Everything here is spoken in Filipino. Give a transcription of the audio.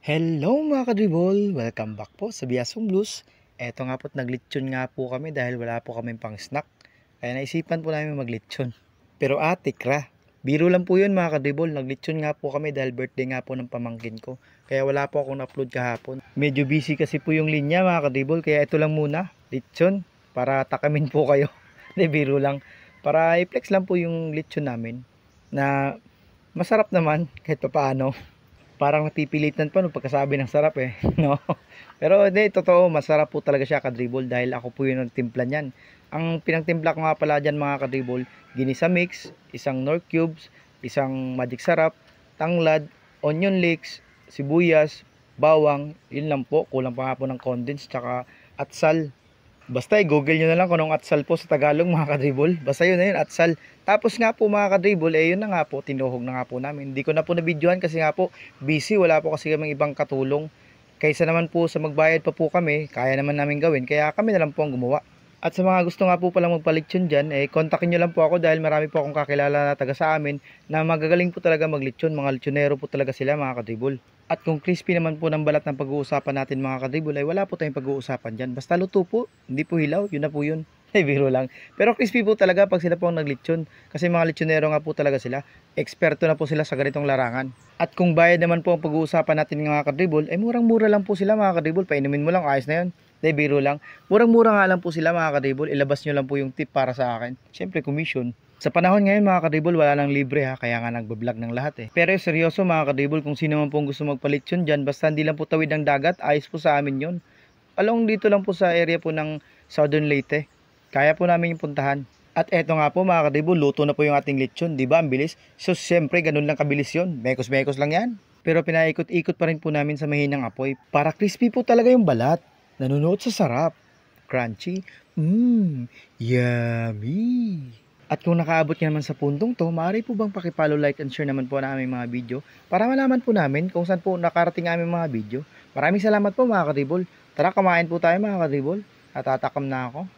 Hello mga kadribol! Welcome back po sa Biasong Blues. Eto nga po't naglitsyon nga po kami dahil wala po kaming pang snack. Kaya naisipan po namin maglitsyon. Pero atikra, biro lang po yun mga kadribol. Naglitsyon nga po kami dahil birthday nga po ng pamangkin ko. Kaya wala po akong upload kahapon. Medyo busy kasi po yung linya mga kadribol. Kaya ito lang muna, litsyon. Para takamin po kayo. Hindi, biro lang. Para i-flex lang po yung litsyon namin. Na masarap naman kahit pa paano. Parang napipilitan pa no pagkasabi ng sarap no? Pero hindi, totoo, masarap po talaga siya kadribol dahil ako po yung nagtimpla niyan. Ang pinangtimpla ko nga pala diyan mga kadribol, ginisa mix, isang nor cubes, isang magic sarap, tanglad, onion leeks, sibuyas, bawang, yun lang po, kulang pa nga po ng condensed tsaka atsal. Basta i-google nyo na lang kung anong atsal po sa Tagalog mga kadribol. Basta yun na yun, atsal. Tapos nga po mga kadribol, yun na nga po, tinuhog na nga po namin. Hindi ko na po nabidyohan kasi nga po, busy. Wala po kasi kaming ibang katulong. Kaysa naman po sa magbayad pa po kami, kaya naman namin gawin. Kaya kami na lang po ang gumawa. At sa mga gusto nga po palang magpalitsyon dyan, kontakin nyo lang po ako dahil marami po akong kakilala na taga sa amin na magagaling po talaga maglitsyon. Mga litsonero po talaga sila mga kadribol. At kung crispy naman po ng balat ng pag-uusapan natin mga kadribol ay wala po tayong pag-uusapan dyan. Basta luto po, hindi po hilaw, yun na po yun. Biro lang. Pero crispy po talaga pag sila po ang naglitsyon. Kasi mga litsonero nga po talaga sila. Eksperto na po sila sa ganitong larangan. At kung bayad naman po ang pag-uusapan natin ng mga kadribol, ay murang-mura lang po sila mga kadribol. Painumin mo lang, ayos na yun. Biro lang. Murang-mura nga lang po sila mga kadribol. Ilabas nyo lang po yung tip para sa akin. Siyempre commission. Sa panahon ngayon mga kadribol, wala nang libre ha, kaya nga nagbablog ng lahat Pero seryoso mga kadribol, kung sino man pong gusto magpalitsyon dyan, basta hindi lang po tawid ng dagat, ayos po sa amin yon. Along dito lang po sa area po ng Southern Leyte, kaya po namin yung puntahan. At eto nga po mga kadribol, luto na po yung ating lechon, di ba? Ang bilis. So siyempre, ganun lang kabilis yun. Mekos-mekos lang yan. Pero pinaikot-ikot pa rin po namin sa mahinang apoy, para crispy po talaga yung balat. Nanunuot sa sarap. Crunchy. Yummy. At kung nakaabot ka naman sa puntong to, maaari po bang pakipollow, like and share naman po na aming mga video para malaman po namin kung saan po nakarating aming mga video. Maraming salamat po mga kadribol. Tara, kumain po tayo mga kadribol. At tatakam na ako.